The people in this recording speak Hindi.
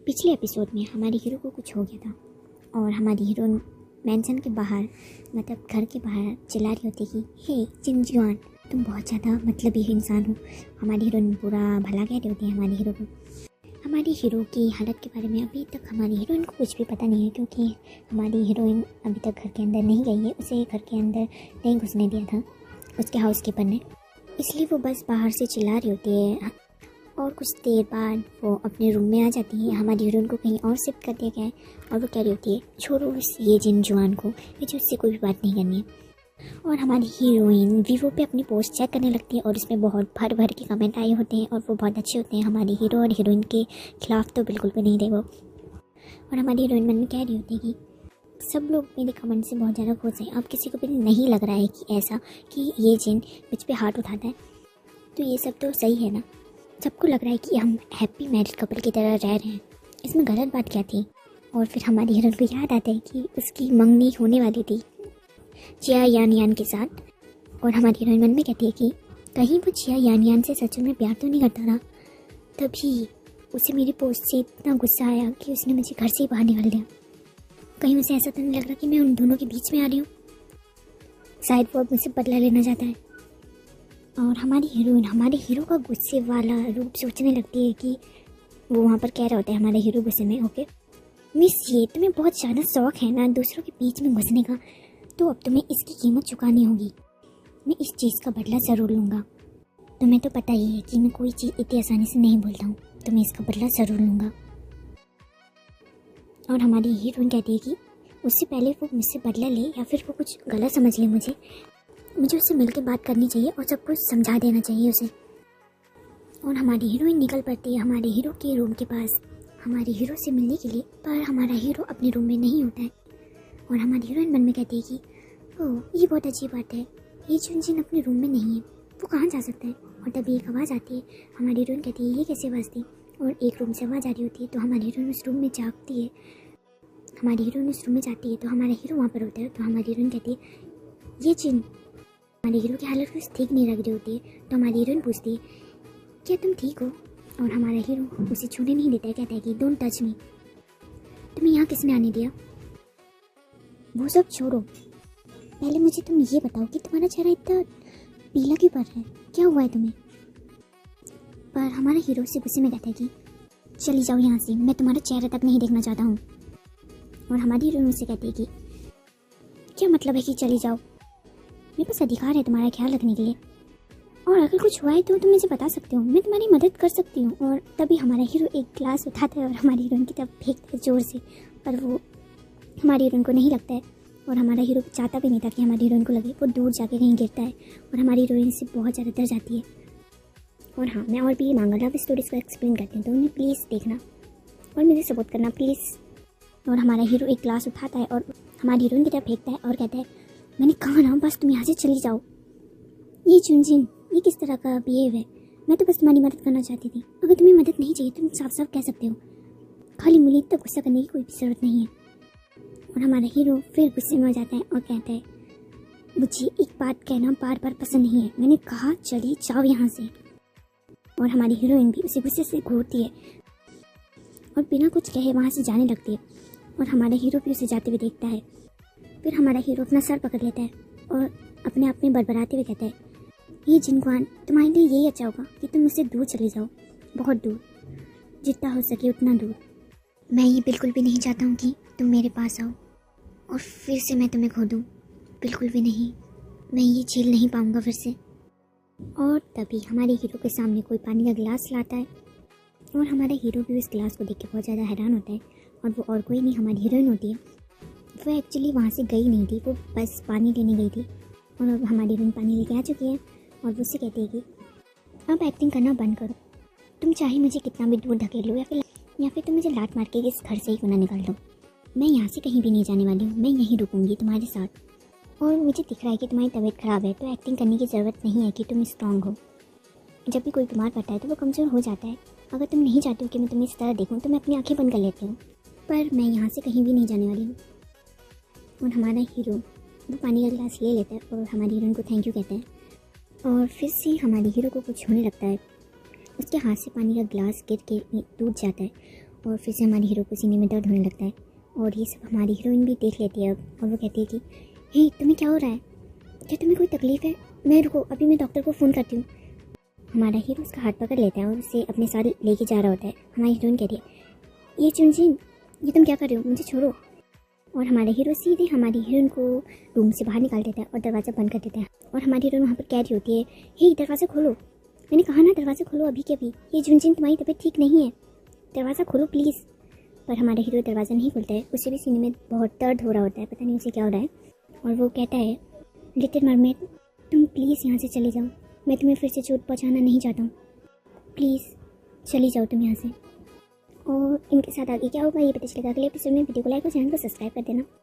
पिछले एपिसोड में हमारी हीरो को कुछ हो गया था और हमारी हीरोइन मेंशन के बाहर मतलब घर के बाहर चिल्ला रही होती कि हे चिंजुआन, तुम बहुत ज़्यादा मतलबी इंसान हो। हमारी हीरोइन पूरा भला कह रही होती है हमारी हीरो को। हमारी हीरो की हालत के बारे में अभी तक हमारी हीरोइन को कुछ भी पता नहीं है, क्योंकि हमारी हीरोइन अभी तक घर के अंदर नहीं गई है। उसे घर के अंदर नहीं घुसने दिया था उसके हाउसकीपर ने, इसलिए वो बस बाहर से चिल्ला रही होती है। और कुछ देर बाद वो अपने रूम में आ जाती है। हमारी हीरोइन को कहीं और शिफ्ट कर दिया गया है और वो कह रही होती है छोड़ो ये चिंजुआन को, मुझे उससे कोई भी बात नहीं करनी है। और हमारी हीरोइन वीवो पे अपनी पोस्ट चेक करने लगती है और उसमें बहुत भर भर के कमेंट आए होते हैं और वो बहुत अच्छे होते हैं। हमारी हीरो और हीरोइन के खिलाफ तो बिल्कुल भी नहीं थे वो। और हमारी हीरोइन मन में कह रही होती है कि सब लोग मेरे कमेंट से बहुत ज़्यादा खुश हैं। अब किसी को भी नहीं लग रहा है कि ऐसा कि ये जिन मुझ पे हाथ उठाता है, तो ये सब तो सही है ना। सबको लग रहा है कि हम हैप्पी मैरिड कपल की तरह रह रहे हैं, इसमें गलत बात क्या थी। और फिर हमारी हीरोइन को याद आता है कि उसकी मंगनी होने वाली थी जिया यान के साथ। और हमारी हीरोइन मन में कहती है कि कहीं वो जिया यान से सच में प्यार तो नहीं करता था। तभी उसे मेरी पोस्ट से इतना गुस्सा आया कि उसने मुझे घर से ही बाहर निकाल दिया। कहीं उसे ऐसा तो नहीं लग रहा कि मैं उन दोनों के बीच में आ रही हूँ। शायद वो अब मुझसे बदला लेना चाहता है। और हमारी हीरोइन हमारे हीरो का गुस्से वाला रूप सोचने लगती है कि वो वहाँ पर कह रहा होता है हमारे हीरो गुस्से में, ओके मिस, ये तुम्हें बहुत ज़्यादा शौक है ना दूसरों के बीच में घुसने का, तो अब तुम्हें इसकी कीमत चुकानी होगी। मैं इस चीज़ का बदला ज़रूर लूँगा। तुम्हें तो पता ही है कि मैं कोई चीज़ इतनी आसानी से नहीं बोलता हूँ, तो मैं इसका बदला ज़रूर लूँगा। और हमारी हीरोइन कहती है कि उससे पहले वो मुझसे बदला ले या फिर वो कुछ गलत समझ ले, मुझे उससे मिलकर बात करनी चाहिए और सब कुछ समझा देना चाहिए उसे। और हमारी हीरोइन निकल पड़ती है हमारे हीरो के रूम के पास हमारे हीरो से मिलने के लिए, पर हमारा हीरो अपने रूम में नहीं होता है। और हमारी हीरोइन मन में कहती है कि ओह, ये बहुत अच्छी बात है, ये जिन अपने रूम में नहीं है, वो कहाँ जा सकता है। और तभी एक आवाज़ आती है। हमारी हीरोइन कहती है ये कैसी आवाज़ थी, और एक रूम से आवाज़ आ रही होती है। तो हमारी हीरोइन उस रूम में जाती है। हमारी हीरोइन उस रूम में जाती है तो हमारा हीरो वहाँ पर होता है। तो हमारी हीरोइन कहती है ये जिन। हमारी हीरो की हालत कुछ ठीक नहीं लग रही होती है। तो हमारी हीरोइन पूछती है क्या तुम ठीक हो। और हमारा हीरो उसे छूने नहीं देता है, कहता है कि डोंट टच मी। तुम्हें यहाँ किसने आने दिया। वो सब छोड़ो, पहले मुझे तुम ये बताओ कि तुम्हारा चेहरा इतना पीला क्यों पड़ रहा है, क्या हुआ है तुम्हें। पर हमारा हीरो से गुस्से में कहता है कि चली जाओ यहाँ से, मैं तुम्हारा चेहरा तक नहीं देखना चाहता हूँ। और हमारी हीरोइन उससे कहती है कि क्या मतलब है कि चली जाओ, मेरे पास अधिकार है तुम्हारा ख्याल रखने के लिए, और अगर कुछ हुआ है तो तुम मुझे बता सकते हो, मैं तुम्हारी मदद कर सकती हूँ। और तभी हमारा हीरो एक ग्लास उठाता है और हमारी हीरोइन की तरफ फेंकता है ज़ोर से, पर वो हमारी हीरोइन को नहीं लगता है। और हमारा हीरो चाहता भी नहीं था कि हमारी हीरोइन को लगे, वो दूर जाके कहीं गिरता है और हमारी हीरोइन से बहुत ज़्यादा डर जाती है। और हाँ, मैं और भी मांगा लव स्टोरीज़ को एक्सप्लेन करती हूँ, तो उन्हें प्लीज़ देखना और मुझे सपोर्ट करना प्लीज़। और हमारा हीरो एक ग्लास उठाता है और हमारी हीरोइन की तरफ फेंकता है और कहता है मैंने कहा ना बस तुम यहाँ से चली जाओ। ये चुनजिन, ये किस तरह का बिहेव है, मैं तो बस तुम्हारी मदद करना चाहती थी, अगर तुम्हें मदद नहीं चाहिए तुम साफ साफ कह सकते हो, खाली मुझे इतना गुस्सा करने की कोई भी ज़रूरत नहीं है। और हमारा हीरो फिर गुस्से में हो जाता है और कहता है मुझे एक बात कहना बार बार पसंद नहीं है, मैंने कहा चली जाओ यहाँ से। और हमारी हीरोइन भी उसे गुस्से से घूरती है और बिना कुछ कहे वहाँ से जाने लगती है। और हमारा हीरो भी उसे जाते हुए देखता है। फिर हमारा हीरो अपना सर पकड़ लेता है और अपने आप में बड़बड़ाते हुए कहता है ये जिनकुआन, तुम्हारे लिए यही अच्छा होगा कि तुम मुझसे दूर चले जाओ, बहुत दूर, जितना हो सके उतना दूर। मैं ये बिल्कुल भी नहीं चाहता हूँ कि तुम मेरे पास आओ और फिर से मैं तुम्हें खो दूँ, बिल्कुल भी नहीं, मैं ये झेल नहीं पाऊँगा फिर से। और तभी हमारे हीरो के सामने कोई पानी का गिलास लाता है और हमारा हीरो भी उस गिलास को देख के बहुत ज़्यादा हैरान होता है। और वो और कोई नहीं हमारी हीरोइन होती है। वो एक्चुअली वहाँ से गई नहीं थी, वो बस पानी लेने गई थी। और अब हमारी हीरोइन पानी लेके आ चुकी है और वो उससे कहती है कि अब एक्टिंग करना बंद करो, तुम चाहे मुझे कितना भी दूर धकेल लो या फिर तुम मुझे लात मार के इस घर से ही क्यों ना निकाल दो, मैं यहाँ से कहीं भी नहीं जाने वाली हूँ, मैं यहीं रुकूंगी तुम्हारे साथ। और मुझे दिख रहा है कि तुम्हारी तबीयत ख़राब है, तो एक्टिंग करने की ज़रूरत नहीं है कि तुम स्ट्रॉन्ग हो। जब भी कोई बीमार पड़ता है तो वो कमज़ोर हो जाता है। अगर तुम नहीं चाहते हो कि मैं तुम्हें इस तरह देखूँ तो मैं अपनी आँखें बंद कर लेती हूँ, पर मैं यहाँ से कहीं भी नहीं जाने वाली हूँ। और हमारा हीरो वो पानी का गिलास ले लेता है और हमारी हीरोइन को थैंक यू कहता है। और फिर से हमारी हीरो को कुछ होने लगता है, उसके हाथ से पानी का गिलास गिर के टूट जाता है और फिर से हमारी हीरो को सीने में दर्द होने लगता है और ये सब हमारी हीरोइन भी देख लेती है अब। और वो कहती है कि हे तुम्हें क्या हो रहा है, क्या तुम्हें कोई तकलीफ़ है? मैं रुको, अभी मैं डॉक्टर को फ़ोन करती हूँ। हमारा हीरो उसका हाथ पकड़ लेता है और उसे अपने साथ लेके जा रहा होता है। हमारी हीरोइन कहती है ये चुनजिन, ये तुम क्या कर रहे हो, मुझे छोड़ो। और हमारे हीरो सीधे हमारी हीरोइन को रूम से बाहर निकाल देता है और दरवाज़ा बंद कर देता है। और हमारी हीरोइन वहाँ पर कह रही होती है हे दरवाज़ा खोलो, मैंने कहा ना दरवाज़ा खोलो अभी के अभी, ये चुनजिन तुम्हारी तबीयत ठीक नहीं है, दरवाज़ा खोलो प्लीज़। पर हमारा हीरो दरवाज़ा नहीं खोलता है, उसे भी सीने में बहुत दर्द हो रहा होता है, पता नहीं उसे क्या हो रहा है। और वो कहता है लिटिल मरमेड तुम प्लीज़ यहाँ से चले जाओ, मैं तुम्हें फिर से चोट पहुँचाना नहीं चाहता हूँ, प्लीज़ चली जाओ तुम यहाँ से। और इनके साथ आगे क्या होगा ये पता चलेगा अगले एपिसोड में। वीडियो को लाइक और चैनल को सब्सक्राइब कर देना।